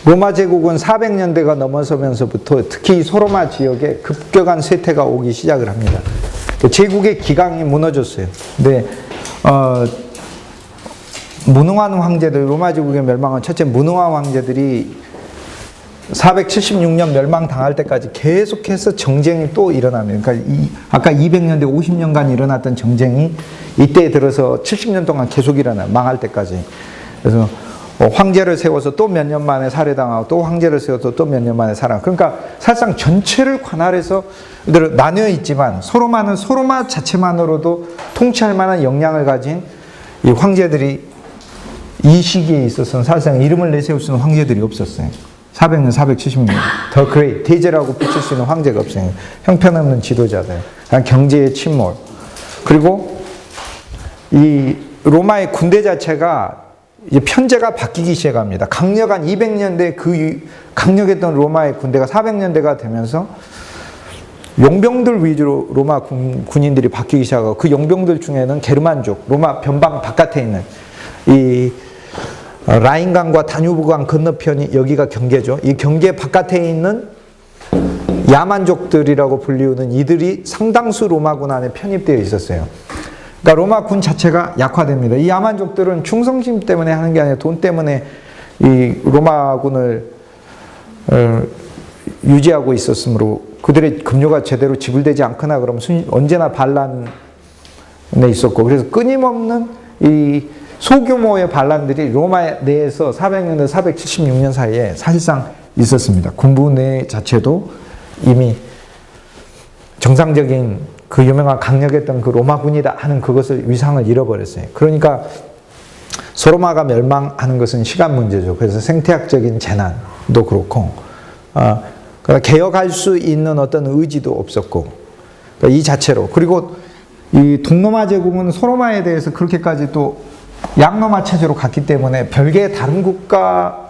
로마 제국은 400년대가 넘어서면서부터 특히 소로마 지역에 급격한 쇠퇴가 오기 시작을 합니다. 제국의 기강이 무너졌어요. 근데 무능한 황제들, 로마 제국의 멸망은 첫째 무능한 황제들이 476년 멸망당할 때까지 계속해서 정쟁이 또 일어납니다. 그러니까 아까 200년대 50년간 일어났던 정쟁이 이때 들어서 70년 동안 계속 일어나요. 망할 때까지. 그래서 황제를 세워서 또 몇 년 만에 살해당하고 또 황제를 세워서 또 몇 년 만에 살아나고, 그러니까 사실상 전체를 관할해서 나뉘어 있지만 소로마는 소로마 자체만으로도 통치할 만한 역량을 가진 이 황제들이 이 시기에 있어서는 사실상 이름을 내세울 수 있는 황제들이 없었어요. 400년, 470년 더 그레이트, 대제라고 붙일 수 있는 황제가 없어요. 형편없는 지도자들, 경제의 침몰. 그리고 이 로마의 군대 자체가 이제 편제가 바뀌기 시작합니다. 강력한 200년대 그 강력했던 로마의 군대가 400년대가 되면서 용병들 위주로 로마 군인들이 바뀌기 시작하고, 그 용병들 중에는 게르만족, 로마 변방 바깥에 있는 이 라인강과 다뉴브강 건너편이 여기가 경계죠. 이 경계 바깥에 있는 야만족들이라고 불리우는 이들이 상당수 로마군 안에 편입되어 있었어요. 그러니까 로마 군 자체가 약화됩니다. 이 야만족들은 충성심 때문에 하는 게 아니라 돈 때문에 이 로마군을 유지하고 있었으므로 그들의 급료가 제대로 지불되지 않거나 그러면 언제나 반란에 있었고, 그래서 끊임없는 이 소규모의 반란들이 로마 내에서 400년에서 476년 사이에 사실상 있었습니다. 군부 내 자체도 이미 정상적인 그 유명한 강력했던 그 로마군이다 하는 그것을 위상을 잃어버렸어요. 그러니까 소로마가 멸망하는 것은 시간 문제죠. 그래서 생태학적인 재난도 그렇고, 개혁할 수 있는 어떤 의지도 없었고, 그러니까 이 자체로. 그리고 이 동로마 제국은 소로마에 대해서 그렇게까지 또 양로마 체제로 갔기 때문에 별개의 다른 국가와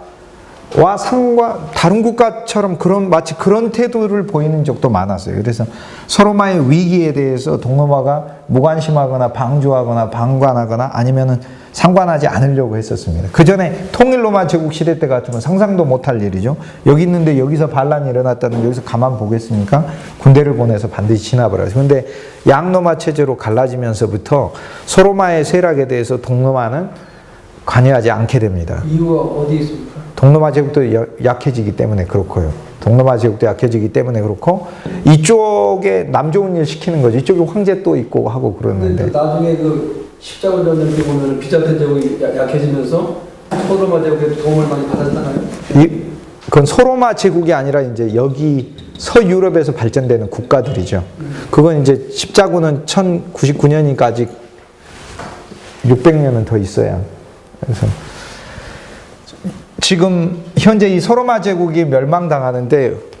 다른 국가처럼 마치 그런 태도를 보이는 적도 많았어요. 그래서 소로마의 위기에 대해서 동로마가 무관심하거나 방조하거나 방관하거나 아니면은 상관하지 않으려고 했었습니다. 그 전에 통일 로마 제국 시대 때 같으면 상상도 못할 일이죠. 여기 있는데 여기서 반란이 일어났다는, 여기서 가만 보겠습니까? 군대를 보내서 반드시 진압을 하죠. 그런데 양로마 체제로 갈라지면서부터 소로마의 세력에 대해서 동로마는 관여하지 않게 됩니다. 이유가 어디 있습니까? 동로마 제국도 약해지기 때문에 그렇고요. 동로마 제국도 약해지기 때문에 그렇고, 이쪽에 남 좋은 일 시키는 거죠. 이쪽에 황제 또 있고 하고 그러는데. 나중에 그 십자군 전쟁 때 보면 비잔틴 제국이 약해지면서 소로마 제국의 도움을 많이 받았잖아요. 그건 소로마 제국이 아니라 이제 여기 서유럽에서 발전되는 국가들이죠. 그건 이제 십자군은 1099년이니까 아직 600년은 더 있어야. 그래서 지금 현재 이 소로마 제국이 멸망당하는데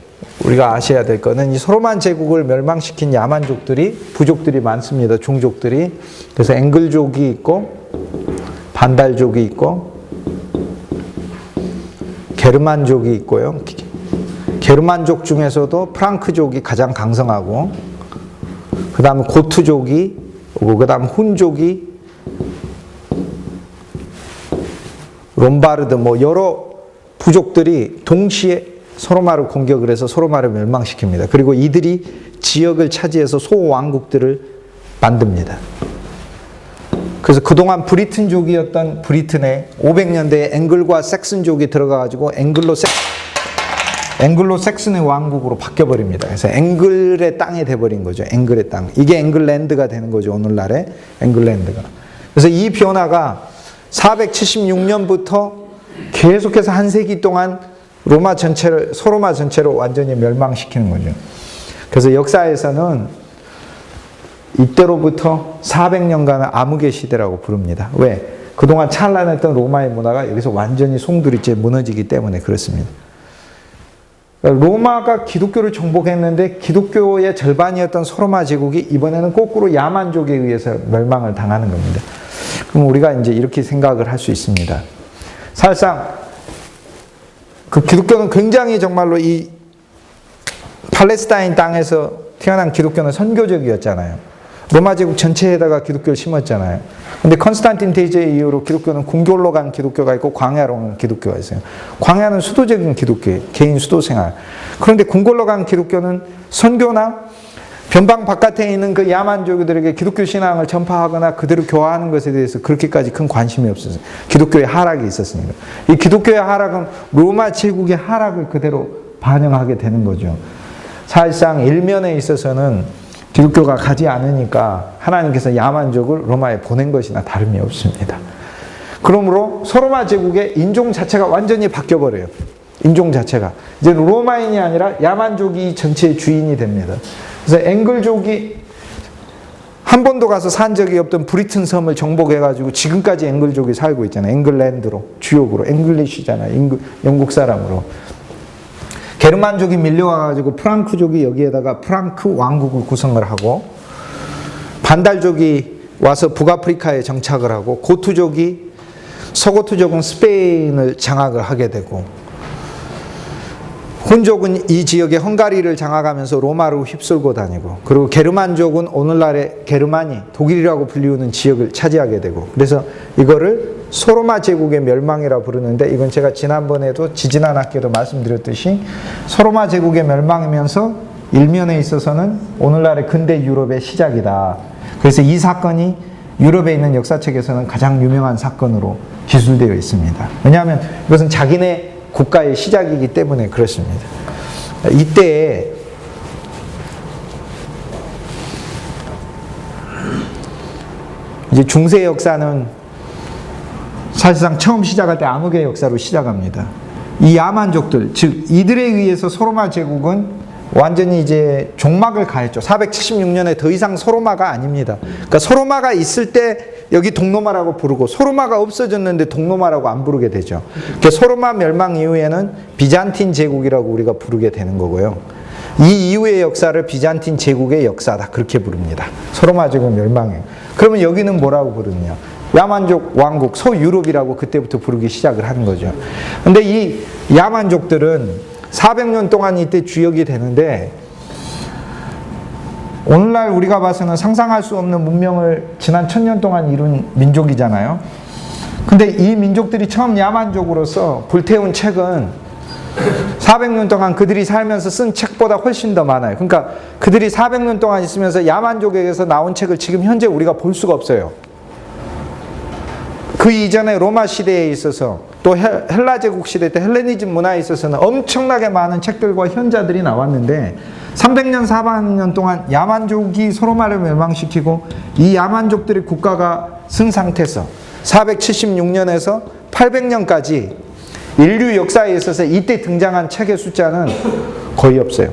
우리가 아셔야 될 거는, 이 소로마 제국을 멸망시킨 야만족들이, 부족들이 많습니다. 종족들이. 그래서 앵글족이 있고 반달족이 있고 게르만족이 있고요. 게르만족 중에서도 프랑크족이 가장 강성하고, 그 다음에 고트족이 오고, 그 다음 훈족이, 롬바르드, 뭐 여러 부족들이 동시에 소로마를 공격을 해서 소로마를 멸망시킵니다. 그리고 이들이 지역을 차지해서 소왕국들을 만듭니다. 그래서 그동안 브리튼족이었던 브리튼에 500년대에 앵글과 섹슨족이 들어가가지고 앵글로 섹슨의 왕국으로 바뀌어버립니다. 그래서 앵글의 땅이 돼버린 거죠. 앵글의 땅. 이게 앵글랜드가 되는 거죠. 오늘날의 앵글랜드가. 그래서 이 변화가 476년부터 계속해서 한 세기 동안 소로마 전체를 완전히 멸망시키는 거죠. 그래서 역사에서는 이때로부터 400년간의 암흑의 시대라고 부릅니다. 왜? 그동안 찬란했던 로마의 문화가 여기서 완전히 송두리째 무너지기 때문에 그렇습니다. 로마가 기독교를 정복했는데 기독교의 절반이었던 소로마 제국이 이번에는 거꾸로 야만족에 의해서 멸망을 당하는 겁니다. 그럼 우리가 이제 이렇게 생각을 할 수 있습니다. 사실상 그 기독교는 굉장히 정말로 이 팔레스타인 땅에서 태어난 기독교는 선교적이었잖아요. 로마 제국 전체에다가 기독교를 심었잖아요. 근데 컨스탄틴 대제 이후로 기독교는 궁궐로 간 기독교가 있고 광야로 간 기독교가 있어요. 광야는 수도적인 기독교예요. 개인 수도 생활. 그런데 궁궐로 간 기독교는 선교나 변방 바깥에 있는 그 야만족들에게 기독교 신앙을 전파하거나 그대로 교화하는 것에 대해서 그렇게까지 큰 관심이 없었어요. 기독교의 하락이 있었으니까. 이 기독교의 하락은 로마 제국의 하락을 그대로 반영하게 되는 거죠. 사실상 일면에 있어서는 기독교가 가지 않으니까 하나님께서 야만족을 로마에 보낸 것이나 다름이 없습니다. 그러므로 소로마 제국의 인종 자체가 완전히 바뀌어버려요. 인종 자체가. 이제 로마인이 아니라 야만족이 전체의 주인이 됩니다. 그래서 앵글족이 한 번도 가서 산 적이 없던 브리튼 섬을 정복해가지고 지금까지 앵글족이 살고 있잖아요. 앵글랜드로, 주역으로. 앵글리시잖아요. 영국 사람으로. 게르만족이 밀려와가지고 프랑크족이 여기에다가 프랑크 왕국을 구성을 하고, 반달족이 와서 북아프리카에 정착을 하고, 고투족이, 서고투족은 스페인을 장악을 하게 되고, 훈족은 이 지역의 헝가리를 장악하면서 로마로 휩쓸고 다니고, 그리고 게르만족은 오늘날의 게르마니, 독일이라고 불리우는 지역을 차지하게 되고, 그래서 이거를 소로마 제국의 멸망이라 부르는데, 이건 제가 지난번에도 지지난 학기에도 말씀드렸듯이 소로마 제국의 멸망이면서 일면에 있어서는 오늘날의 근대 유럽의 시작이다. 그래서 이 사건이 유럽에 있는 역사책에서는 가장 유명한 사건으로 기술되어 있습니다. 왜냐하면 이것은 자기네 국가의 시작이기 때문에 그렇습니다. 이때 이제 중세 역사는 사실상 처음 시작할 때 암흑의 역사로 시작합니다. 이 야만족들, 즉 이들에 의해서 소로마 제국은 완전히 이제 종막을 가했죠. 476년에 더 이상 소로마가 아닙니다. 그러니까 소로마가 있을 때 여기 동로마라고 부르고, 소로마가 없어졌는데 동로마라고 안 부르게 되죠. 그러니까 소로마 멸망 이후에는 비잔틴 제국이라고 우리가 부르게 되는 거고요. 이 이후의 역사를 비잔틴 제국의 역사다, 그렇게 부릅니다. 소로마 제국 멸망이에요. 그러면 여기는 뭐라고 부르느냐? 야만족 왕국, 소유럽이라고 그때부터 부르기 시작을 하는 거죠. 근데 이 야만족들은 400년 동안 이때 주역이 되는데, 오늘날 우리가 봐서는 상상할 수 없는 문명을 지난 1000년 동안 이룬 민족이잖아요. 근데 이 민족들이 처음 야만족으로서 불태운 책은 400년 동안 그들이 살면서 쓴 책보다 훨씬 더 많아요. 그러니까 그들이 400년 동안 있으면서 야만족에게서 나온 책을 지금 현재 우리가 볼 수가 없어요. 그 이전에 로마 시대에 있어서, 또 헬라 제국 시대 때 헬레니즘 문화에 있어서는 엄청나게 많은 책들과 현자들이 나왔는데, 300년, 400년 동안 야만족이 소로마를 멸망시키고 이 야만족들의 국가가 쓴 상태에서 476년에서 800년까지 인류 역사에 있어서 이때 등장한 책의 숫자는 거의 없어요.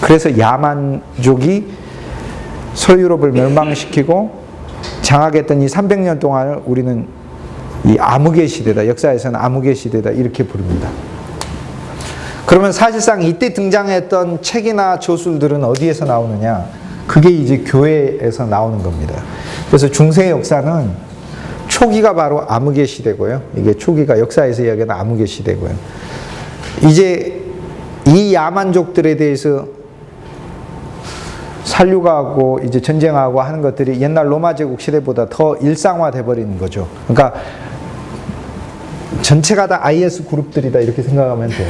그래서 야만족이 서유럽을 멸망시키고 장악했던 이 300년 동안을 우리는 이 암흑의 시대다, 역사에서는 암흑의 시대다, 이렇게 부릅니다. 그러면 사실상 이때 등장했던 책이나 저술들은 어디에서 나오느냐? 그게 이제 교회에서 나오는 겁니다. 그래서 중세 역사는 초기가 바로 암흑의 시대고요. 이게 초기가 역사에서 이야기하는 암흑의 시대고요. 이제 이 야만족들에 대해서 살류하고 이제 전쟁하고 하는 것들이 옛날 로마 제국 시대보다 더 일상화돼 버리는 거죠. 그러니까 전체가 다 IS 그룹들이다, 이렇게 생각하면 돼요.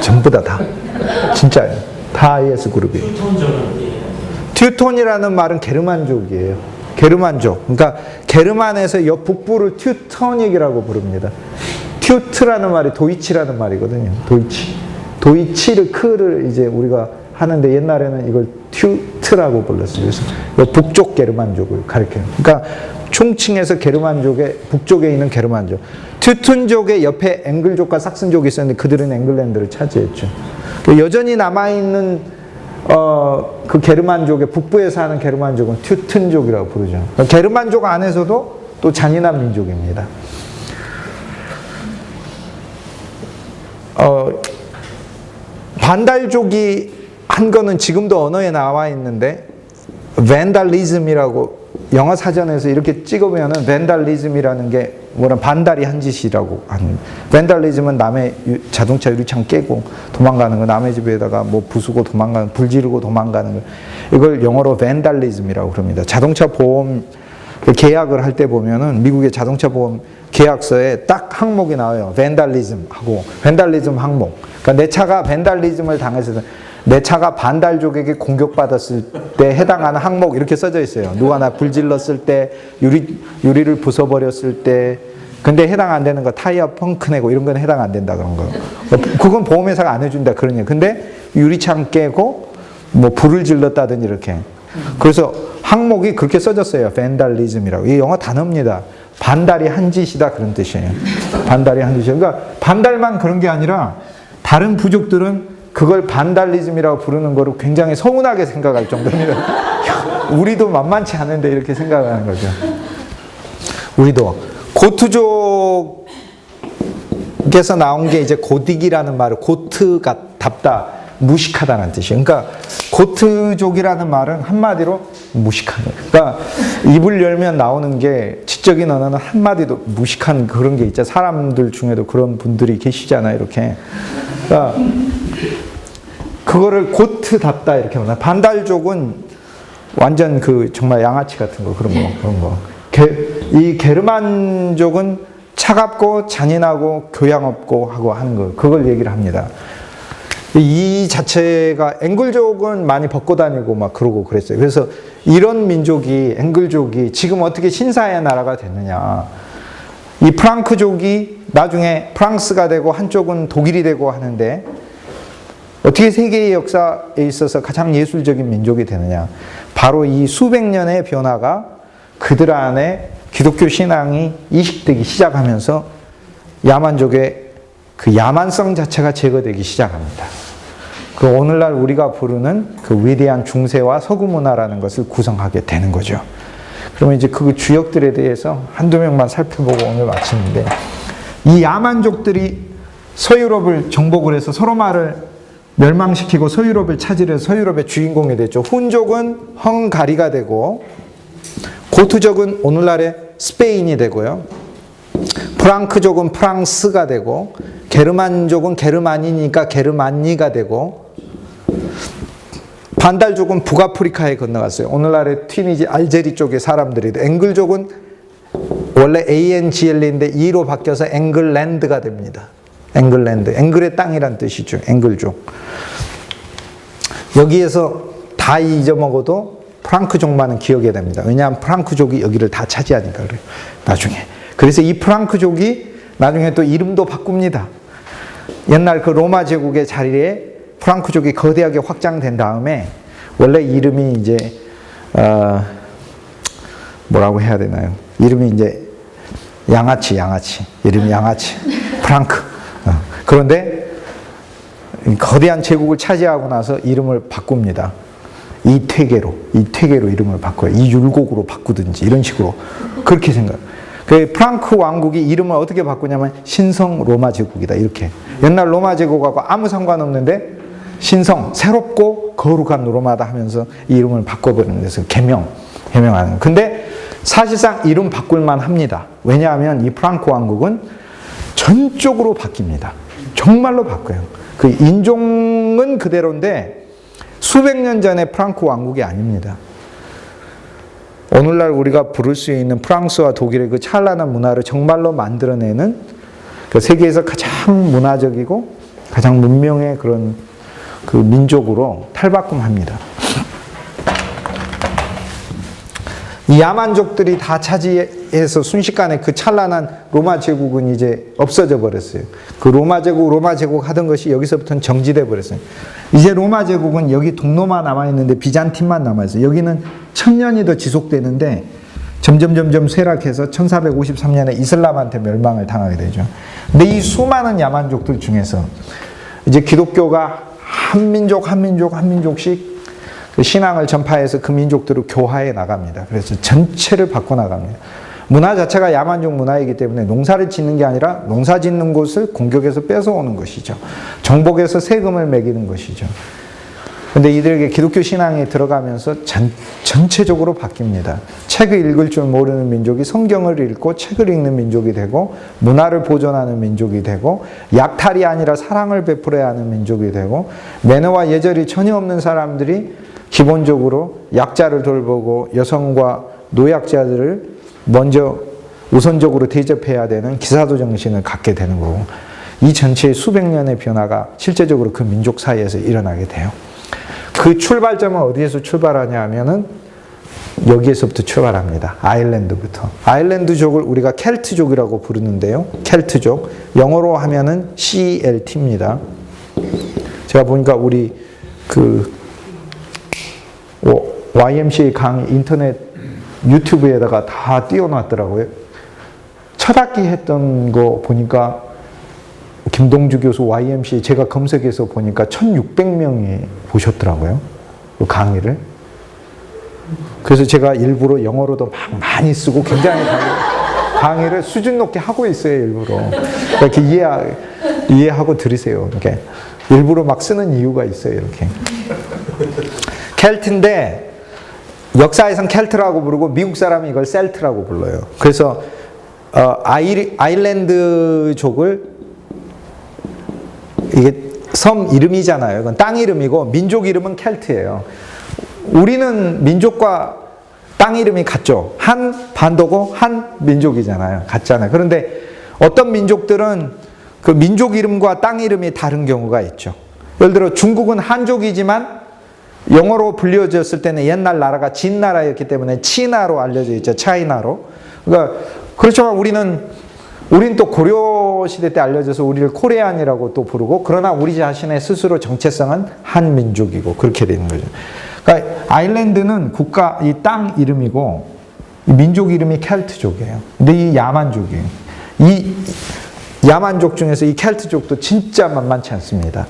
전부 다 진짜예요. 다 IS 그룹이에요. 튜톤이라는 말은 게르만족이에요. 게르만족. 그러니까 게르만에서 옆 북부를 튜토닉이라고 부릅니다. 튜트라는 말이 도이치라는 말이거든요. 도이치를 크를 이제 우리가 하는데, 옛날에는 이걸 튜트라고 불렀어요. 그래서 북쪽 게르만족을 가리켜요. 그러니까 총칭해서 게르만족의 북쪽에 있는 게르만족. 튜튼족의 옆에 앵글족과 삭슨족이 있었는데 그들은 앵글랜드를 차지했죠. 여전히 남아있는 그 게르만족의 북부에 사는 게르만족은 튜튼족이라고 부르죠. 게르만족 안에서도 또 잔인한 민족입니다. 반달족이 한 거는 지금도 언어에 나와 있는데, 벤달리즘이라고 영어 사전에서 이렇게 찍으면은 벤달리즘이라는 게 뭐란 반달이 한 짓이라고 하는. 벤달리즘은 남의 자동차 유리창 깨고 도망가는 거, 남의 집에다가 뭐 부수고 도망가는, 불 지르고 도망가는 거. 이걸 영어로 벤달리즘이라고 그럽니다. 자동차 보험 계약을 할 때 보면은 미국의 자동차 보험 계약서에 딱 항목이 나와요. 벤달리즘 하고, 벤달리즘 항목. 그러니까 내 차가 벤달리즘을 당해서, 내 차가 반달족에게 공격받았을 때 해당하는 항목 이렇게 써져 있어요. 누가 나 불질렀을 때, 유리를 부숴버렸을 때. 근데 해당 안 되는 거, 타이어 펑크 내고 이런 건 해당 안 된다 그런 거. 그건 보험회사가 안 해준다 그런 얘기. 근데 유리창 깨고 뭐 불을 질렀다든지 이렇게. 그래서 항목이 그렇게 써졌어요. 벤달리즘이라고. 이 영어 단어입니다. 반달이 한 짓이다 그런 뜻이에요. 반달이 한 짓이에요. 그러니까 반달만 그런 게 아니라 다른 부족들은 그걸 반달리즘이라고 부르는 거를 굉장히 서운하게 생각할 정도입니다. 우리도 만만치 않은데 이렇게 생각하는 거죠. 우리도 고트족에서 나온 게 이제 고딕이라는 말을 고트가 답다, 무식하다는 뜻이에요. 그러니까 고트족이라는 말은 한마디로 무식한 거예요. 그러니까 입을 열면 나오는 게 지적인 언어는 한마디도 무식한 그런 게 있죠. 사람들 중에도 그런 분들이 계시잖아요. 이렇게. 그러니까 그거를 고트답다 이렇게 말해요. 반달족은 완전 그 정말 양아치 같은 거 그런 거. 이 게르만족은 차갑고 잔인하고 교양 없고 하고 하는 거 그걸 얘기를 합니다. 이 자체가 앵글족은 많이 벗고 다니고 막 그러고 그랬어요. 그래서 이런 민족이 앵글족이 지금 어떻게 신사의 나라가 됐느냐. 이 프랑크족이 나중에 프랑스가 되고 한쪽은 독일이 되고 하는데 어떻게 세계의 역사에 있어서 가장 예술적인 민족이 되느냐. 바로 이 수백 년의 변화가 그들 안에 기독교 신앙이 이식되기 시작하면서 야만족의 그 야만성 자체가 제거되기 시작합니다. 그 오늘날 우리가 부르는 그 위대한 중세와 서구 문화라는 것을 구성하게 되는 거죠. 그러면 이제 그 주역들에 대해서 한두 명만 살펴보고 오늘 마치는데, 이 야만족들이 서유럽을 정복을 해서 서로마를 멸망시키고 서유럽을 차지해서 서유럽의 주인공이 됐죠. 훈족은 헝가리가 되고, 고트족은 오늘날의 스페인이 되고요. 프랑크족은 프랑스가 되고, 게르만족은 게르마니니까 게르만니가 되고, 반달족은 북아프리카에 건너갔어요. 오늘날의 튀니지 알제리 쪽의 사람들이. 앵글족은 원래 ANGL인데 E로 바뀌어서 앵글랜드가 됩니다. 앵글랜드. 앵글의 땅이란 뜻이죠. 앵글족. 여기에서 다 잊어먹어도 프랑크족만은 기억해야 됩니다. 왜냐하면 프랑크족이 여기를 다 차지하니까 그래요. 나중에. 그래서 이 프랑크족이 나중에 또 이름도 바꿉니다. 옛날 그 로마 제국의 자리에 프랑크족이 거대하게 확장된 다음에 원래 이름이 이제 뭐라고 해야 되나요? 이름이 이제 양아치 이름이 양아치 프랑크. 그런데 거대한 제국을 차지하고 나서 이름을 바꿉니다. 이퇴계로 이름을 바꿔요. 이율곡으로 바꾸든지 이런 식으로 그렇게 생각. 그 프랑크 왕국이 이름을 어떻게 바꾸냐면 신성 로마 제국이다 이렇게. 옛날 로마 제국하고 아무 상관없는데 신성 새롭고 거룩한 로마다 하면서 이 이름을 바꿔버리는 데서 개명하는. 근데 사실상 이름 바꿀만 합니다. 왜냐하면 이 프랑크 왕국은 전적으로 바뀝니다. 정말로 바뀌어요. 그 인종은 그대로인데 수백 년 전의 프랑크 왕국이 아닙니다. 오늘날 우리가 부를 수 있는 프랑스와 독일의 그 찬란한 문화를 정말로 만들어내는 그 세계에서 가장 문화적이고 가장 문명의 그런 그 민족으로 탈바꿈합니다. 이 야만족들이 다 차지해서 순식간에 그 찬란한 로마 제국은 이제 없어져 버렸어요. 그 로마 제국 하던 것이 여기서부터는 정지돼 버렸어요. 이제 로마 제국은 여기 동로마 남아있는데 비잔틴만 남아있어요. 여기는 1000년이 더 지속되는데 점점 쇠락해서 1453년에 이슬람한테 멸망을 당하게 되죠. 근데 이 수많은 야만족들 중에서 이제 기독교가 한 민족씩 그 신앙을 전파해서 그 민족들을 교화해 나갑니다. 그래서 전체를 바꿔 나갑니다. 문화 자체가 야만족 문화이기 때문에 농사를 짓는 게 아니라 농사 짓는 곳을 공격해서 뺏어오는 것이죠. 정복해서 세금을 매기는 것이죠. 근데 이들에게 기독교 신앙에 들어가면서 전체적으로 바뀝니다. 책을 읽을 줄 모르는 민족이 성경을 읽고 책을 읽는 민족이 되고, 문화를 보존하는 민족이 되고, 약탈이 아니라 사랑을 베풀어야 하는 민족이 되고, 매너와 예절이 전혀 없는 사람들이 기본적으로 약자를 돌보고 여성과 노약자들을 먼저 우선적으로 대접해야 되는 기사도 정신을 갖게 되는 거고, 이 전체의 수백 년의 변화가 실제적으로 그 민족 사이에서 일어나게 돼요. 그 출발점은 어디에서 출발하냐 하면은 여기에서부터 출발합니다. 아일랜드부터. 아일랜드족을 우리가 켈트족이라고 부르는데요. 켈트족. 영어로 하면은 CLT입니다. 제가 보니까 우리 그 YMCA 강의 인터넷 유튜브에다가 다 띄워놨더라고요. 첫 학기 했던 거 보니까 김동주 교수 YMCA 제가 검색해서 보니까 1600명이 보셨더라고요. 그 강의를. 그래서 제가 일부러 영어로도 막 많이 쓰고 굉장히 강의를 수준 높게 하고 있어요, 일부러. 이렇게 이해하고 들으세요. 이렇게. 일부러 막 쓰는 이유가 있어요, 이렇게. 켈트인데, 역사에선 켈트라고 부르고, 미국 사람이 이걸 셀트라고 불러요. 그래서, 아일랜드족을, 이게 섬 이름이잖아요. 이건 땅 이름이고, 민족 이름은 켈트예요. 우리는 민족과 땅 이름이 같죠. 한 반도고 한 민족이잖아요. 같잖아요. 그런데 어떤 민족들은 그 민족 이름과 땅 이름이 다른 경우가 있죠. 예를 들어 중국은 한족이지만 영어로 불려졌을 때는 옛날 나라가 진나라였기 때문에 치나로 알려져 있죠. 차이나로. 그러니까 그렇지만 우리는 또 고려 시대 때 알려져서 우리를 코레안이라고 또 부르고, 그러나 우리 자신의 스스로 정체성은 한민족이고 그렇게 되는 거죠. 그러니까 아일랜드는 국가, 이 땅 이름이고, 이 민족 이름이 켈트족이에요. 근데 이 야만족이에요. 이 야만족 중에서 이 켈트족도 진짜 만만치 않습니다.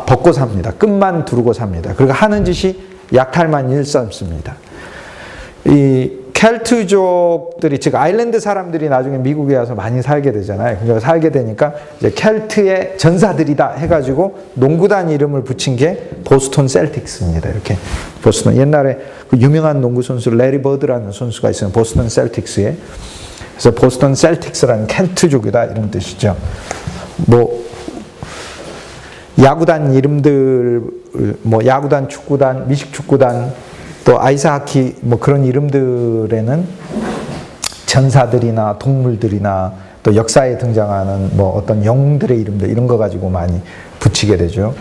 벗고 삽니다. 끝만 두르고 삽니다. 그리고 하는 짓이 약탈만 일삼습니다. 이 켈트족들이, 즉 아일랜드 사람들이 나중에 미국에 와서 많이 살게 되잖아요. 그래서 살게 되니까 이제 켈트의 전사들이다 해가지고 농구단 이름을 붙인 게 보스턴 셀틱스입니다. 이렇게 보스턴, 옛날에 그 유명한 농구 선수 레리 버드라는 선수가 있어요. 보스턴 셀틱스에. 그래서 보스턴 셀틱스라는 켈트족이다 이런 뜻이죠. 뭐 야구단 이름들, 뭐 야구단, 축구단, 미식축구단, 또 아이스하키 뭐 그런 이름들에는 전사들이나 동물들이나 또 역사에 등장하는 뭐 어떤 영웅들의 이름들, 이런 거 가지고 많이 붙이게 되죠.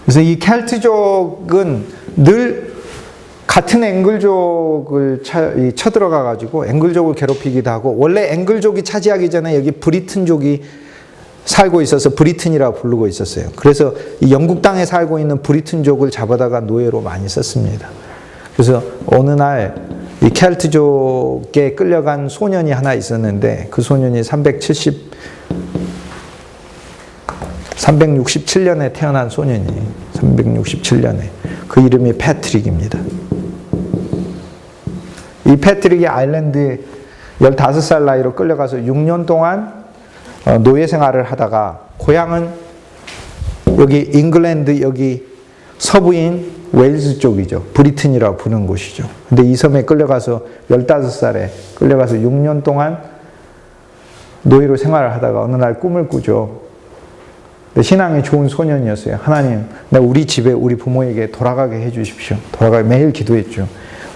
그래서 이 켈트족은 늘 같은 앵글족을 쳐들어가 가지고 앵글족을 괴롭히기도 하고, 원래 앵글족이 차지하기 전에 여기 브리튼족이 살고 있어서 브리튼이라고 부르고 있었어요. 그래서 이 영국 땅에 살고 있는 브리튼족을 잡아다가 노예로 많이 썼습니다. 그래서 어느 날 이 켈트족에 끌려간 소년이 하나 있었는데, 그 소년이 367년에 태어난 소년이, 367년에. 그 이름이 패트릭입니다. 이 패트릭이 아일랜드에 15살 나이로 끌려가서 6년 동안 노예 생활을 하다가, 고향은 여기 잉글랜드, 여기 서부인 웨일즈 쪽이죠. 브리튼이라고 부르는 곳이죠. 근데 이 섬에 끌려가서 15살에 끌려가서 6년 동안 노예로 생활을 하다가 어느 날 꿈을 꾸죠. 근데 신앙이 좋은 소년이었어요. 하나님, 우리 집에 우리 부모에게 돌아가게 해주십시오. 돌아가게 매일 기도했죠.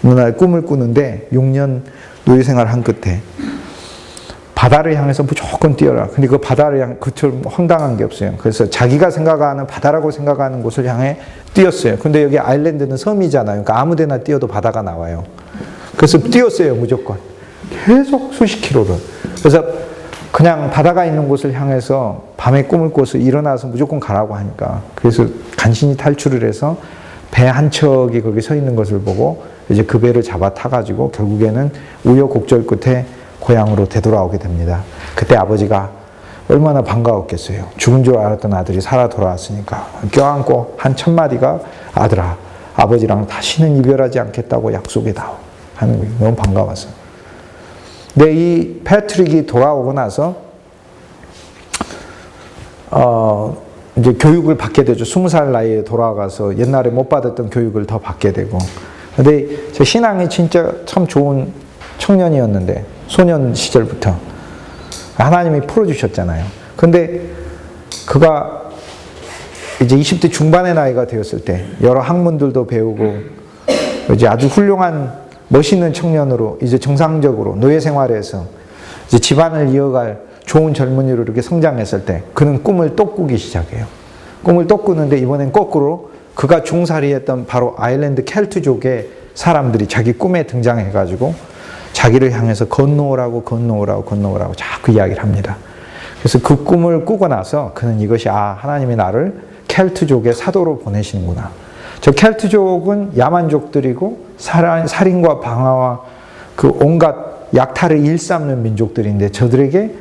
어느 날 꿈을 꾸는데 6년 노예 생활을 한 끝에 바다를 향해서 무조건 뛰어라. 근데 그 바다를 향해, 그처럼 황당한 게 없어요. 그래서 자기가 생각하는, 바다라고 생각하는 곳을 향해 뛰었어요. 근데 여기 아일랜드는 섬이잖아요. 그러니까 아무 데나 뛰어도 바다가 나와요. 그래서 뛰었어요, 무조건. 계속 수십 킬로를. 그래서 그냥 바다가 있는 곳을 향해서 밤에 꿈을 꿔서 일어나서 무조건 가라고 하니까. 그래서 간신히 탈출을 해서 배 한 척이 거기 서 있는 것을 보고 이제 그 배를 잡아 타가지고 결국에는 우여곡절 끝에 고향으로 되돌아오게 됩니다. 그때 아버지가 얼마나 반가웠겠어요. 죽은 줄 알았던 아들이 살아 돌아왔으니까 껴안고 한 첫마디가, 아들아, 아버지랑 다시는 이별하지 않겠다고 약속이다 하는 거예요. 너무 반가웠어요. 근데 이 패트릭이 돌아오고 나서 이제 교육을 받게 되죠. 20살 나이에 돌아가서 옛날에 못 받았던 교육을 더 받게 되고. 근데 제 신앙이 진짜 참 좋은 청년이었는데, 소년 시절부터. 하나님이 풀어주셨잖아요. 근데 그가 이제 20대 중반의 나이가 되었을 때, 여러 학문들도 배우고, 이제 아주 훌륭한, 멋있는 청년으로 이제 정상적으로 노예 생활에서 이제 집안을 이어갈 좋은 젊은이로 이렇게 성장했을 때, 그는 꿈을 또 꾸기 시작해요. 꿈을 또 꾸는데 이번엔 거꾸로 그가 종살이했던 바로 아일랜드 켈트족의 사람들이 자기 꿈에 등장해가지고 자기를 향해서 건너오라고 자꾸 이야기를 합니다. 그래서 그 꿈을 꾸고 나서 그는 이것이 하나님이 나를 켈트족의 사도로 보내시는구나. 저 켈트족은 야만족들이고 살인과 방화와 그 온갖 약탈을 일삼는 민족들인데 저들에게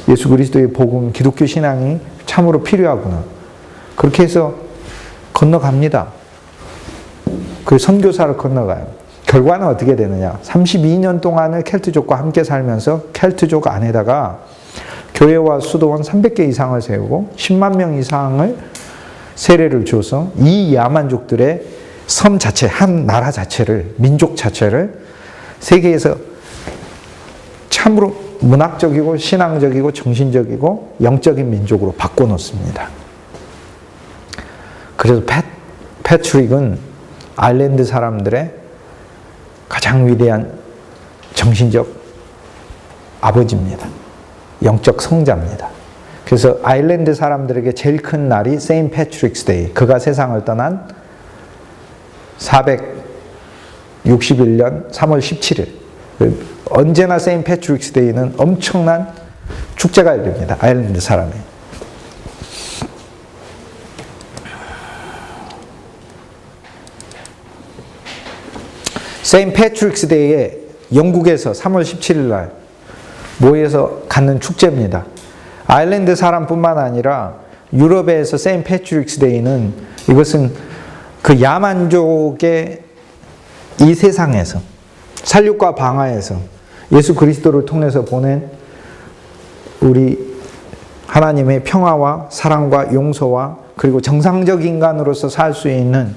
예수 그리스도의 복음, 기독교 신앙이 참으로 필요하구나. 그렇게 해서 건너갑니다. 그 선교사를 건너가요. 결과는 어떻게 되느냐. 32년 동안을 켈트족과 함께 살면서 켈트족 안에다가 교회와 수도원 300개 이상을 세우고 10만 명 이상을 세례를 줘서 이 야만족들의 섬 자체, 한 나라 자체를, 민족 자체를 세계에서 참으로 문학적이고 신앙적이고 정신적이고 영적인 민족으로 바꿔놓습니다. 그래서 패트릭은 아일랜드 사람들의 가장 위대한 정신적 아버지입니다. 영적 성자입니다. 그래서 아일랜드 사람들에게 제일 큰 날이 세인트 패트릭스 데이, 그가 세상을 떠난 461년 3월 17일. 언제나 세인트 패트릭스 데이는 엄청난 축제가 열립니다. 아일랜드 사람이. 세인트 패트릭스 데이에 영국에서 3월 17일 날 모여서 갖는 축제입니다. 아일랜드 사람뿐만 아니라 유럽에서 세인트 패트릭스 데이는 이것은 그 야만족의 이 세상에서 살육과 방화에서 예수 그리스도를 통해서 보낸 우리 하나님의 평화와 사랑과 용서와 그리고 정상적 인간으로서 살 수 있는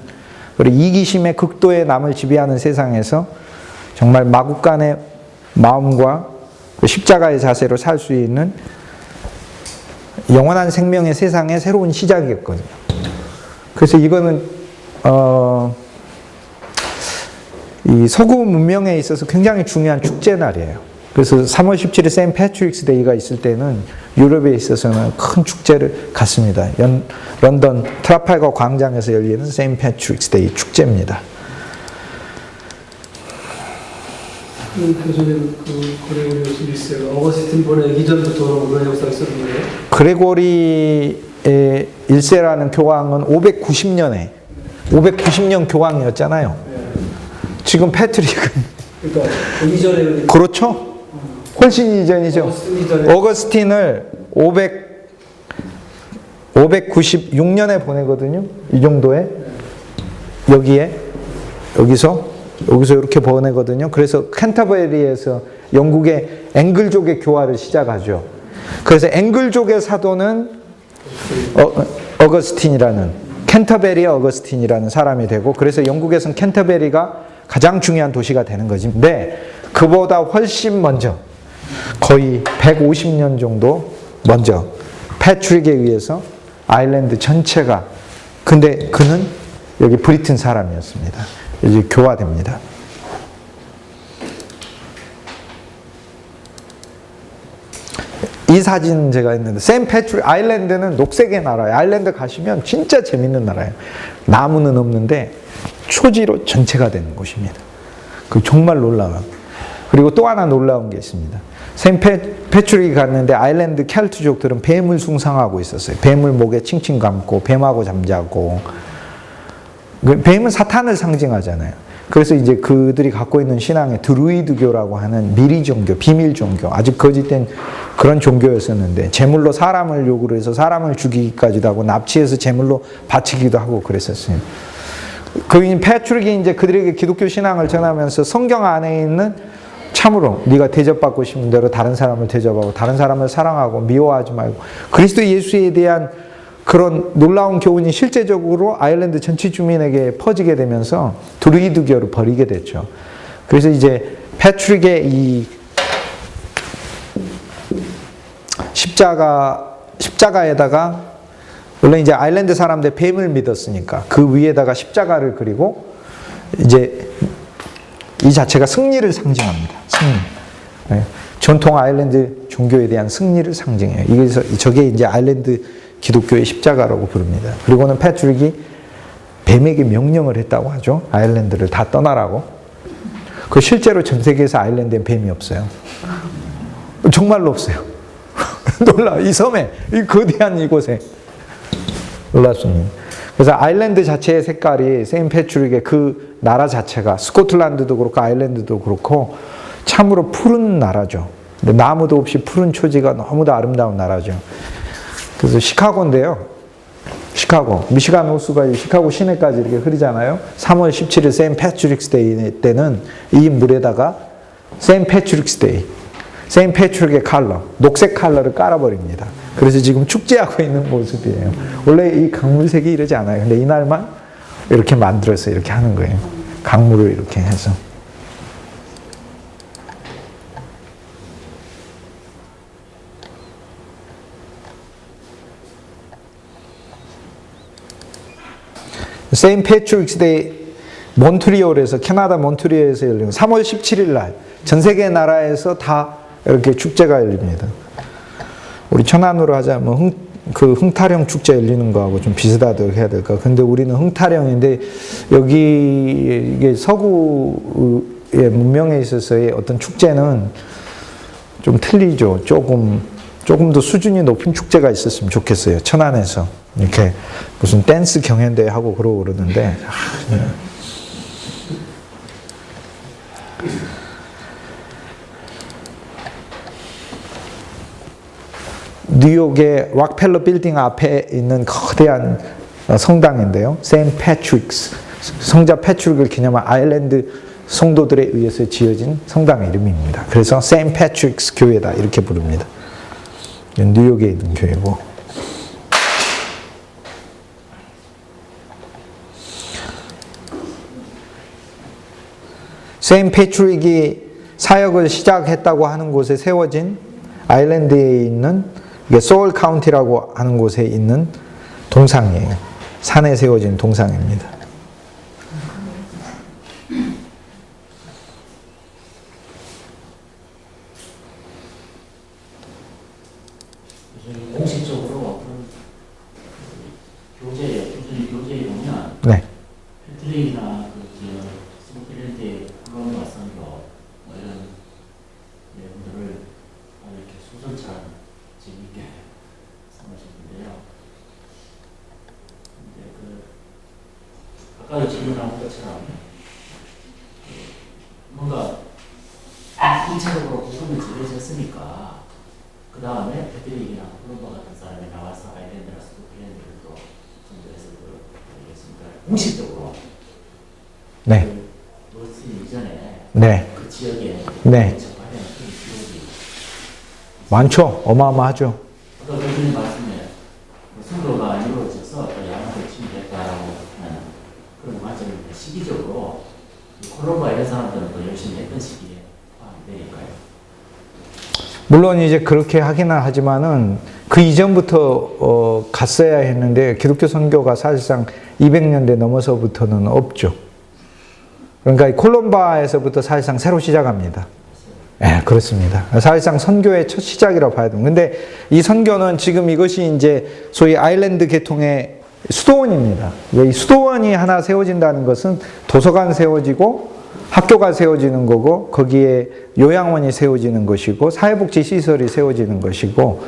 우리 이기심의 극도의 남을 지배하는 세상에서 정말 마국간의 마음과 십자가의 자세로 살 수 있는 영원한 생명의 세상의 새로운 시작이었거든요. 그래서 이거는 이 서구 문명에 있어서 굉장히 중요한 축제 날이에요. 그래서 3월 17일 세인트 패트릭스 데이가 있을 때는 유럽에 있어서는 큰 축제를 갖습니다. 런던 트라팔가 광장에서 열리는 세인트 패트릭스 데이 축제입니다. 교수님, 그 그레고리우스 일세가 어거스틴 보내기 전부터 그런 역사가 있었는데 그레고리 1세라는 교황은 590년 교황이었잖아요. 지금 패트릭은 그러니까 이전에 그렇죠. 훨씬 이전이죠. 어거스틴을 596년에 보내거든요. 이 정도에 여기서 이렇게 보내거든요. 그래서 캔터베리에서 영국의 앵글족의 교화를 시작하죠. 그래서 앵글족의 사도는 어거스틴이라는 캔터베리 어거스틴이라는 사람이 되고, 그래서 영국에서는 캔터베리가 가장 중요한 도시가 되는 거지. 근데 그보다 훨씬 먼저 거의 150년 정도 먼저 패트릭에 의해서 아일랜드 전체가, 근데 그는 여기 브리튼 사람이었습니다. 이제 교화됩니다. 이 사진 제가 했는데, 세인트 패트릭 아일랜드는 녹색의 나라예요. 아일랜드 가시면 진짜 재밌는 나라예요. 나무는 없는데 초지로 전체가 되는 곳입니다. 그 정말 놀라워요. 그리고 또 하나 놀라운 게 있습니다. 세인트 패트릭이 갔는데 아일랜드 켈트족들은 뱀을 숭상하고 있었어요. 뱀을 목에 칭칭 감고 뱀하고 잠자고. 뱀은 사탄을 상징하잖아요. 그래서 이제 그들이 갖고 있는 신앙의 드루이드교라고 하는 미리 종교, 비밀 종교, 아주 거짓된 그런 종교였었는데, 제물로 사람을 요구를 해서 사람을 죽이기까지도 하고 납치해서 제물로 바치기도 하고 그랬었어요. 그 패트릭이 이제 그들에게 기독교 신앙을 전하면서 성경 안에 있는 참으로 네가 대접받고 싶은 대로 다른 사람을 대접하고 다른 사람을 사랑하고 미워하지 말고 그리스도 예수에 대한 그런 놀라운 교훈이 실제적으로 아일랜드 전체 주민에게 퍼지게 되면서 드루이드교를 버리게 됐죠. 그래서 이제 패트릭의 이 십자가에다가 원래 이제 아일랜드 사람들 뱀을 믿었으니까 그 위에다가 십자가를 그리고 이제 이 자체가 승리를 상징합니다. 승리. 네. 전통 아일랜드 종교에 대한 승리를 상징해요. 저게 이제 아일랜드 기독교의 십자가라고 부릅니다. 그리고는 패트릭이 뱀에게 명령을 했다고 하죠. 아일랜드를 다 떠나라고. 그 실제로 전 세계에서 아일랜드엔 뱀이 없어요. 정말로 없어요. 놀라. 이 섬에, 이 거대한 이곳에. 놀랐습니다. 그래서 아일랜드 자체의 색깔이 세인트 패트릭의 그 나라 자체가 스코틀랜드도 그렇고 아일랜드도 그렇고 참으로 푸른 나라죠. 근데 나무도 없이 푸른 초지가 너무도 아름다운 나라죠. 그래서 시카고인데요. 시카고, 미시간 호수가 시카고 시내까지 이렇게 흐르잖아요. 3월 17일 세인트 패트릭스 데이 때는 이 물에다가 세인트 패트릭스 데이, 세인트 패트릭의 컬러, 녹색 컬러를 깔아버립니다. 그래서 지금 축제하고 있는 모습이에요. 원래 이 강물색이 이러지 않아요. 근데 이날만 이렇게 만들어서 이렇게 하는 거예요. 강물을 이렇게 해서. 세인트 패트릭스 데이 몬트리올에서 캐나다 몬트리올에서 열리는 3월 17일 날 전 세계 나라에서 다 이렇게 축제가 열립니다. 우리 천안으로 하자면 그 흥타령 축제 열리는 거하고 좀 비슷하다고 해야 될까? 근데 우리는 흥타령인데 여기 이게 서구의 문명에 있어서의 어떤 축제는 좀 틀리죠. 조금 더 수준이 높은 축제가 있었으면 좋겠어요. 천안에서 이렇게 무슨 댄스 경연대회 하고 그러고 그러는데 뉴욕의 락펠러 빌딩 앞에 있는 거대한 성당인데요. 세인트 패트릭스, 성자 패트릭을 기념한 아일랜드 성도들에 의해서 지어진 성당의 이름입니다. 그래서 세인트 패트릭스 교회다 이렇게 부릅니다. 뉴욕에 있는 교회고. 세인트 패트릭이 사역을 시작했다고 하는 곳에 세워진 아일랜드에 있는 이게 소울 카운티라고 하는 곳에 있는 동상이에요. 산에 세워진 동상입니다. 공식적으로 교재에 보면 네. 패트릭이나 스코틀랜드의 콜롬바 선교 뭐 이런 내용들을 이렇게 소설처럼 재밌게 삼으셨는데요. 근데 아까도 질문한 것처럼 뭔가 1차적으로 부분을 지어졌으니까 그 다음에 패트릭이나 콜롬바 같은 사람이 나와서 아일랜드나 스코틀랜드를 또 선교해서 그러겠습니까? 공식적으로 네. 로스 이전에 네. 그 지역에 네. 접하는 그 기록이 많죠. 어마어마하죠. 아까 교수님 말씀에 선교가 이루어져서 양학을 침입했다라고 하는 그런 관점인데 시기적으로 콜롬바 이런 사람들은 또 열심히 했던 시기에 포함이 되니까요. 물론 이제 그렇게 하기는 하지만은 그 이전부터 갔어야 했는데 기독교 선교가 사실상 200년대 넘어서부터는 없죠. 그러니까 콜롬바에서부터 사실상 새로 시작합니다. 네, 그렇습니다. 사실상 선교의 첫 시작이라고 봐야 됩니다. 근데 이 선교는 지금 이것이 이제 소위 아일랜드 계통의 수도원입니다. 이 수도원이 하나 세워진다는 것은 도서관 세워지고 학교가 세워지는 거고 거기에 요양원이 세워지는 것이고 사회복지 시설이 세워지는 것이고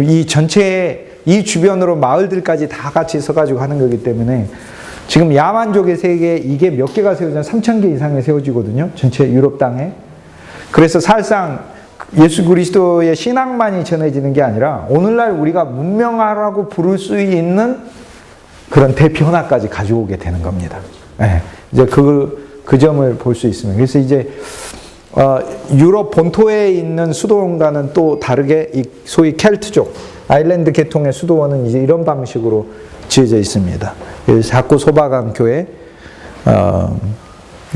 이 전체에 이 주변으로 마을들까지 다 같이 서가지고 하는 거기 때문에 지금 야만족의 세계에 이게 몇 개가 세워지면 3,000개 이상이 세워지거든요. 전체 유럽 땅에. 그래서 사실상 예수 그리스도의 신앙만이 전해지는 게 아니라 오늘날 우리가 문명화라고 부를 수 있는 그런 대변화까지 가져오게 되는 겁니다. 네. 이제 그 점을 볼 수 있습니다. 그래서 이제 유럽 본토에 있는 수도원과는 또 다르게 이 소위 켈트족, 아일랜드 계통의 수도원은 이제 이런 방식으로 지어져 있습니다. 자꾸 소바강 교회,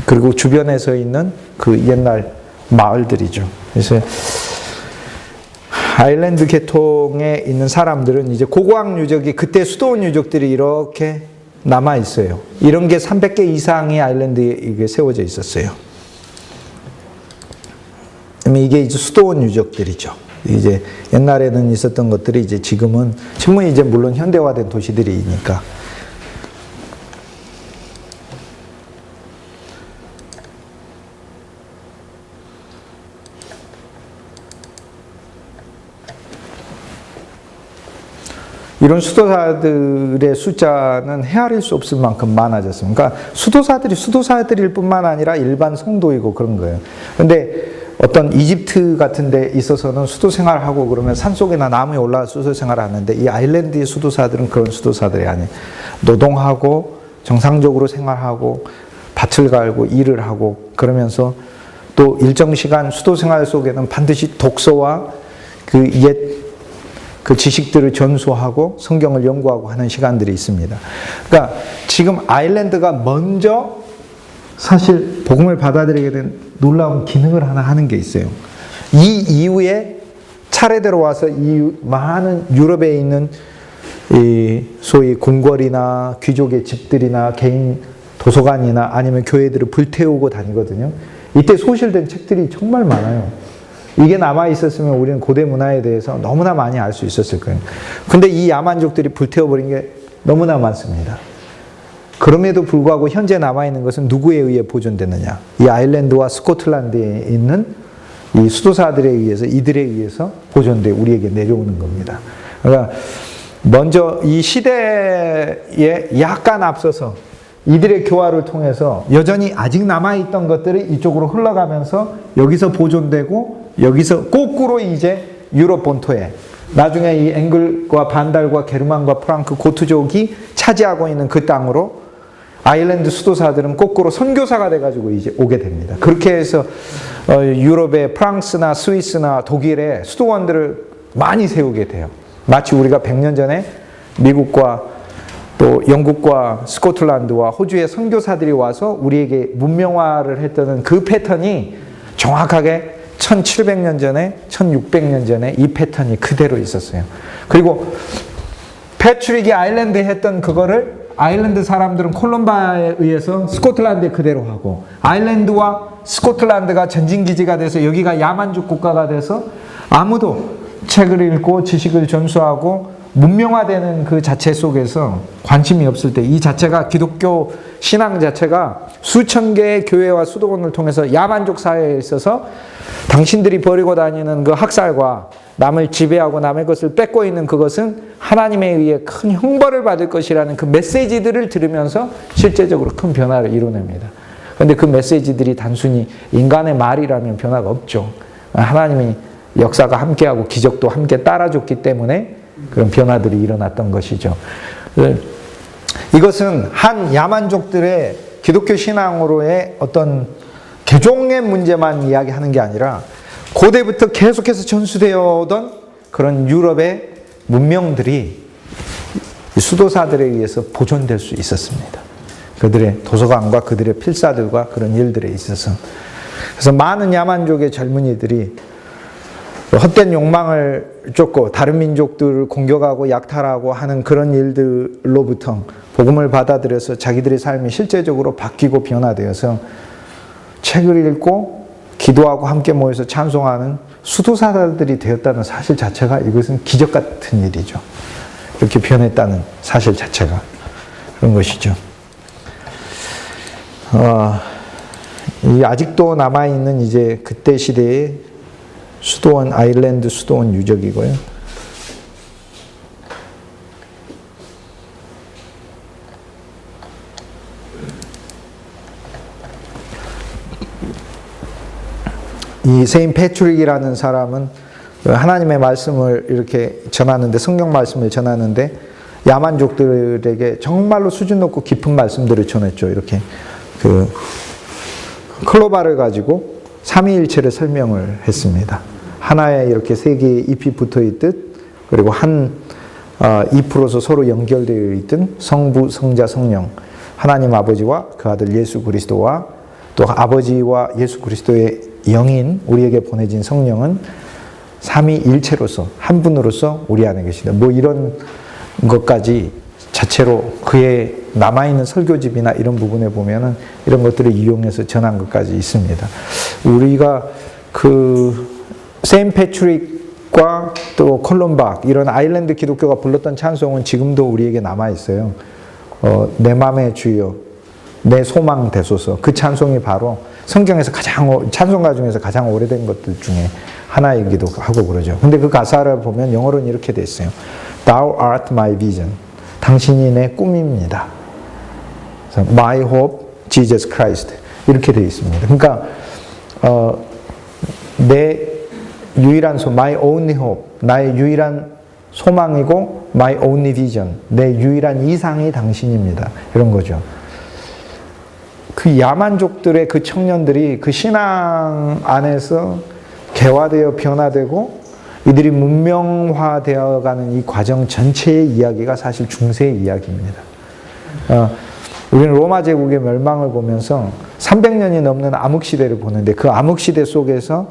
그리고 주변에서 있는 그 옛날 마을들이죠. 그래서 아일랜드 계통에 있는 사람들은 이제 고고학 유적이, 그때 수도원 유적들이 이렇게 남아 있어요. 이런 게 300개 이상의 아일랜드에 이게 세워져 있었어요. 이게 이제 수도원 유적들이죠. 이제 옛날에는 있었던 것들이 이제 지금은 이제 물론 현대화된 도시들이니까. 이런 수도사들의 숫자는 헤아릴 수 없을 만큼 많아졌습니다. 그러니까 수도사들이 수도사들일 뿐만 아니라 일반 성도이고 그런 거예요. 근데 어떤 이집트 같은 데 있어서는 수도 생활하고 그러면 산속이나 나무에 올라가 수도 생활하는데, 이 아일랜드의 수도사들은 그런 수도사들이 아니에요. 노동하고 정상적으로 생활하고 밭을 갈고 일을 하고 그러면서 또 일정 시간 수도 생활 속에는 반드시 독서와 그 그 지식들을 전수하고 성경을 연구하고 하는 시간들이 있습니다. 그러니까 지금 아일랜드가 먼저 사실 복음을 받아들이게 된 놀라운 기능을 하나 하는 게 있어요. 이 이후에 차례대로 와서 이 많은 유럽에 있는 이 소위 궁궐이나 귀족의 집들이나 개인 도서관이나 아니면 교회들을 불태우고 다니거든요. 이때 소실된 책들이 정말 많아요. 이게 남아 있었으면 우리는 고대 문화에 대해서 너무나 많이 알 수 있었을 거예요. 근데 이 야만족들이 불태워버린 게 너무나 많습니다. 그럼에도 불구하고 현재 남아있는 것은 누구에 의해 보존되느냐? 이 아일랜드와 스코틀랜드에 있는 이 수도사들에 의해서, 이들에 의해서 보존돼 우리에게 내려오는 겁니다. 그러니까 먼저 이 시대에 약간 앞서서 이들의 교화를 통해서 여전히 아직 남아있던 것들이 이쪽으로 흘러가면서 여기서 보존되고, 여기서 거꾸로 이제 유럽 본토에, 나중에 이 앵글과 반달과 게르만과 프랑크 고트족이 차지하고 있는 그 땅으로 아일랜드 수도사들은 거꾸로 선교사가 돼가지고 이제 오게 됩니다. 그렇게 해서 유럽의 프랑스나 스위스나 독일의 수도원들을 많이 세우게 돼요. 마치 우리가 100년 전에 미국과 또 영국과 스코틀랜드와 호주의 선교사들이 와서 우리에게 문명화를 했던 그 패턴이 정확하게 1700년 전에, 1600년 전에 이 패턴이 그대로 있었어요. 그리고 패트릭이 아일랜드에 했던 그거를 아일랜드 사람들은 콜럼바에 의해서 스코틀랜드에 그대로 하고, 아일랜드와 스코틀랜드가 전진기지가 돼서 여기가 야만족 국가가 돼서 아무도 책을 읽고 지식을 전수하고 문명화되는 그 자체 속에서 관심이 없을 때, 이 자체가 기독교 신앙 자체가 수천 개의 교회와 수도원을 통해서 야만족 사회에 있어서 당신들이 벌이고 다니는 그 학살과 남을 지배하고 남의 것을 뺏고 있는 그것은 하나님에 의해 큰 형벌을 받을 것이라는 그 메시지들을 들으면서 실제적으로 큰 변화를 이뤄냅니다. 그런데 그 메시지들이 단순히 인간의 말이라면 변화가 없죠. 하나님이 역사가 함께하고 기적도 함께 따라줬기 때문에 그런 변화들이 일어났던 것이죠. 이것은 한 야만족들의 기독교 신앙으로의 어떤 개종의 문제만 이야기하는 게 아니라 고대부터 계속해서 전수되어 오던 그런 유럽의 문명들이 수도사들에 의해서 보존될 수 있었습니다. 그들의 도서관과 그들의 필사들과 그런 일들에 있어서. 그래서 많은 야만족의 젊은이들이 헛된 욕망을 쫓고 다른 민족들을 공격하고 약탈하고 하는 그런 일들로부터 복음을 받아들여서 자기들의 삶이 실제적으로 바뀌고 변화되어서 책을 읽고 기도하고 함께 모여서 찬송하는 수도사들이 되었다는 사실 자체가, 이것은 기적 같은 일이죠. 이렇게 변했다는 사실 자체가 그런 것이죠. 이 아직도 남아있는 이제 그때 시대의 수도원, 아일랜드 수도원 유적이고요. 이 세인 패트릭이라는 사람은 하나님의 말씀을 이렇게 전하는데, 성경 말씀을 전하는데 야만족들에게 정말로 수준 높고 깊은 말씀들을 전했죠. 이렇게 그 클로바를 가지고 삼위일체를 설명을 했습니다. 하나에 이렇게 세 개의 잎이 붙어 있듯 그리고 한 2%서 서로 연결되어 있던 성부, 성자, 성령, 하나님 아버지와 그 아들 예수 그리스도와 또 아버지와 예수 그리스도의 영인 우리에게 보내진 성령은 삼위일체로서 한 분으로서 우리 안에 계시다. 뭐 이런 것까지 자체로 그의 남아있는 설교집이나 이런 부분에 보면은 이런 것들을 이용해서 전한 것까지 있습니다. 우리가 그 세인트 패트릭과 또 콜럼박 이런 아일랜드 기독교가 불렀던 찬송은 지금도 우리에게 남아 있어요. 내 맘의 주여, 내 소망 되소서. 그 찬송이 바로 성경에서 찬송가 중에서 가장 오래된 것들 중에 하나이기도 하고 그러죠. 근데 그 가사를 보면 영어로는 이렇게 돼 있어요. Thou art my vision. 당신이 내 꿈입니다. My hope, Jesus Christ. 이렇게 되어 있습니다. 그러니까 내 유일한 my only hope, 나의 유일한 소망이고 my only vision, 내 유일한 이상이 당신입니다. 이런 거죠. 그 야만족들의 그 청년들이 그 신앙 안에서 개화되어 변화되고 이들이 문명화되어가는 이 과정 전체의 이야기가 사실 중세의 이야기입니다. 우리는 로마 제국의 멸망을 보면서 300년이 넘는 암흑시대를 보는데 그 암흑시대 속에서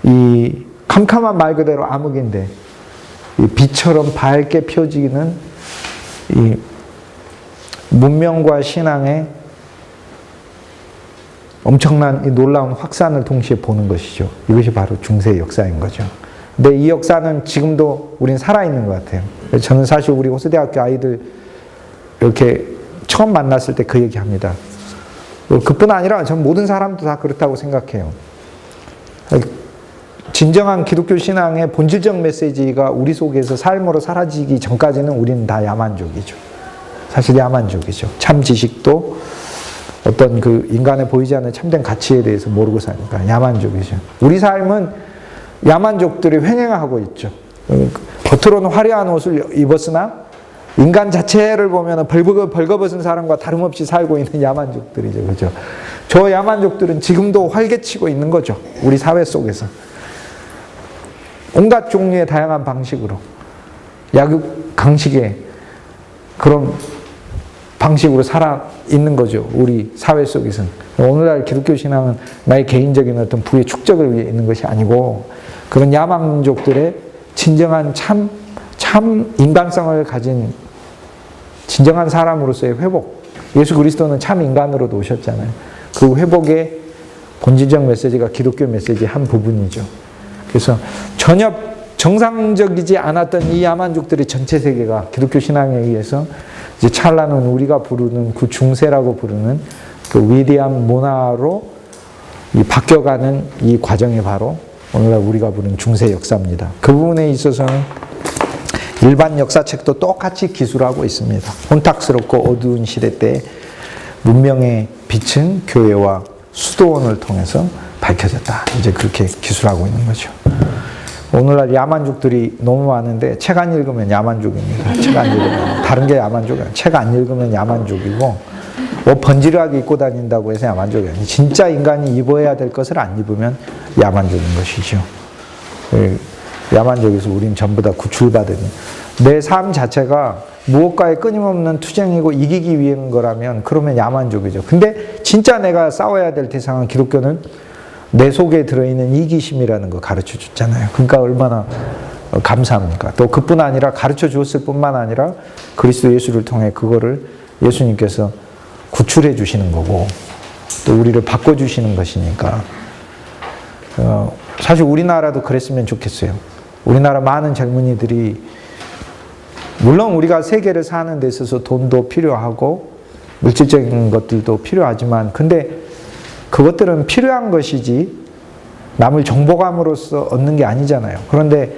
이 캄캄한 말 그대로 암흑인데 이 빛처럼 밝게 펴지는 이 문명과 신앙의 엄청난 이 놀라운 확산을 동시에 보는 것이죠. 이것이 바로 중세의 역사인 거죠. 근데 이 역사는 지금도 우린 살아있는 것 같아요. 저는 사실 우리 호수대학교 아이들 이렇게 처음 만났을 때 그 얘기합니다. 그뿐 아니라 전 모든 사람도 다 그렇다고 생각해요. 진정한 기독교 신앙의 본질적 메시지가 우리 속에서 삶으로 사라지기 전까지는 우리는 다 야만족이죠. 사실 야만족이죠. 참 지식도 어떤 그 인간에 보이지 않는 참된 가치에 대해서 모르고 사니까 야만족이죠. 우리 삶은 야만족들이 횡행하고 있죠. 겉으로는 화려한 옷을 입었으나 인간 자체를 보면 벌거벗은 사람과 다름없이 살고 있는 야만족들이죠. 그죠? 저 야만족들은 지금도 활개치고 있는 거죠. 우리 사회 속에서. 온갖 종류의 다양한 방식으로. 약육 강식의 그런 방식으로 살아 있는 거죠. 우리 사회 속에서는. 오늘날 기독교 신앙은 나의 개인적인 어떤 부의 축적을 위해 있는 것이 아니고 그런 야만족들의 진정한 참 인간성을 가진 진정한 사람으로서의 회복. 예수 그리스도는 참 인간으로도 오셨잖아요. 그 회복의 본질적 메시지가 기독교 메시지의 한 부분이죠. 그래서 전혀 정상적이지 않았던 이 야만족들의 전체 세계가 기독교 신앙에 의해서 이제 찰나는 우리가 부르는 그 중세라고 부르는 그 위대한 문화로 바뀌어가는 이 과정이 바로 오늘날 우리가 부르는 중세 역사입니다. 그 부분에 있어서는 일반 역사책도 똑같이 기술하고 있습니다. 혼탁스럽고 어두운 시대 때 문명의 빛은 교회와 수도원을 통해서 밝혀졌다. 이제 그렇게 기술하고 있는 거죠. 오늘날 야만족들이 너무 많은데 책 안 읽으면 야만족입니다. 책 안 읽으면 다른 게 야만족이야. 책 안 읽으면 야만족이고 뭐 번지르하게 입고 다닌다고 해서 야만족이 아니에요. 진짜 인간이 입어야 될 것을 안 입으면 야만족인 것이죠. 야만족에서 우린 전부 다 구출받은 내 삶 자체가 무엇과의 끊임없는 투쟁이고 이기기 위한 거라면 그러면 야만족이죠. 근데 진짜 내가 싸워야 될 대상은 기독교는 내 속에 들어있는 이기심이라는 거 가르쳐 줬잖아요. 그러니까 얼마나 감사합니까? 또 그뿐 아니라 가르쳐 주었을 뿐만 아니라 그리스도 예수를 통해 그거를 예수님께서 구출해 주시는 거고 또 우리를 바꿔주시는 것이니까 사실 우리나라도 그랬으면 좋겠어요. 우리나라 많은 젊은이들이 물론 우리가 세계를 사는 데 있어서 돈도 필요하고 물질적인 것들도 필요하지만 근데 그것들은 필요한 것이지 남을 정복함으로써 얻는 게 아니잖아요. 그런데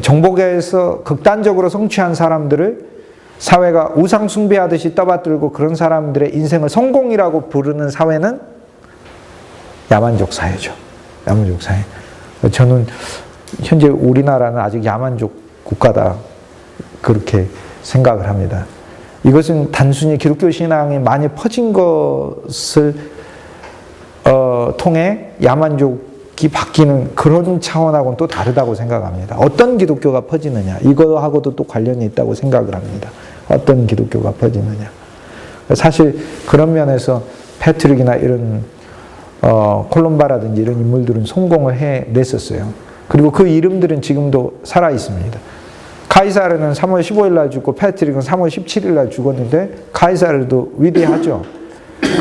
정복에서 극단적으로 성취한 사람들을 사회가 우상 숭배하듯이 떠받들고 그런 사람들의 인생을 성공이라고 부르는 사회는 야만족 사회죠. 야만족 사회. 저는 현재 우리나라는 아직 야만족 국가다. 그렇게 생각을 합니다. 이것은 단순히 기독교 신앙이 많이 퍼진 것을 통해 야만족 바뀌는 그런 차원하고는 또 다르다고 생각합니다. 어떤 기독교가 퍼지느냐, 이거하고도 또 관련이 있다고 생각을 합니다. 어떤 기독교가 퍼지느냐. 사실 그런 면에서 패트릭이나 이런 콜롬바라든지 이런 인물들은 성공을 해냈었어요. 그리고 그 이름들은 지금도 살아 있습니다. 카이사르는 3월 15일 날 죽고 패트릭은 3월 17일 날 죽었는데 카이사르도 위대하죠.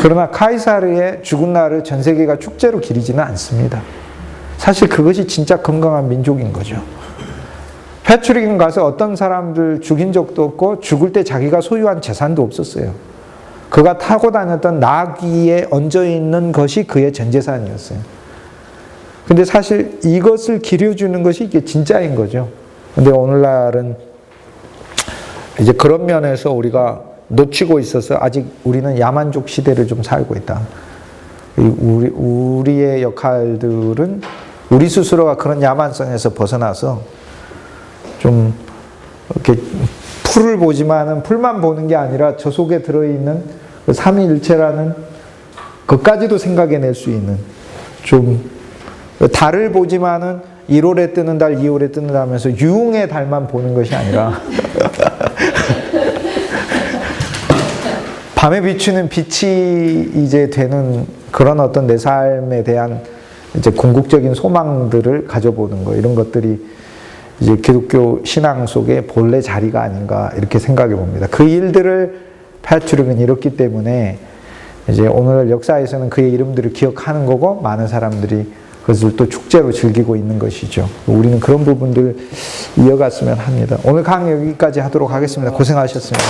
그러나 카이사르의 죽은 날을 전 세계가 축제로 기리지는 않습니다. 사실 그것이 진짜 건강한 민족인 거죠. 패트릭은 가서 어떤 사람들 죽인 적도 없고 죽을 때 자기가 소유한 재산도 없었어요. 그가 타고 다녔던 나귀에 얹어 있는 것이 그의 전 재산이었어요. 근데 사실 이것을 기려주는 것이 이게 진짜인 거죠. 근데 오늘날은 이제 그런 면에서 우리가 놓치고 있어서 아직 우리는 야만족 시대를 좀 살고 있다. 우리의 역할들은 우리 스스로가 그런 야만성에서 벗어나서 좀 이렇게 풀을 보지만은 풀만 보는 게 아니라 저 속에 들어있는 그 삼위일체라는 그것까지도 생각해낼 수 있는 좀 달을 보지만은 1월에 뜨는 달, 2월에 뜨는 달 하면서 유흥의 달만 보는 것이 아니라 밤에 비추는 빛이 이제 되는 그런 어떤 내 삶에 대한 이제 궁극적인 소망들을 가져보는 거, 이런 것들이 이제 기독교 신앙 속의 본래 자리가 아닌가 이렇게 생각해 봅니다. 그 일들을 패트릭은 이뤘기 때문에 이제 오늘 역사에서는 그의 이름들을 기억하는 거고 많은 사람들이 그것을 또 축제로 즐기고 있는 것이죠. 우리는 그런 부분들 이어갔으면 합니다. 오늘 강의 여기까지 하도록 하겠습니다. 고생하셨습니다.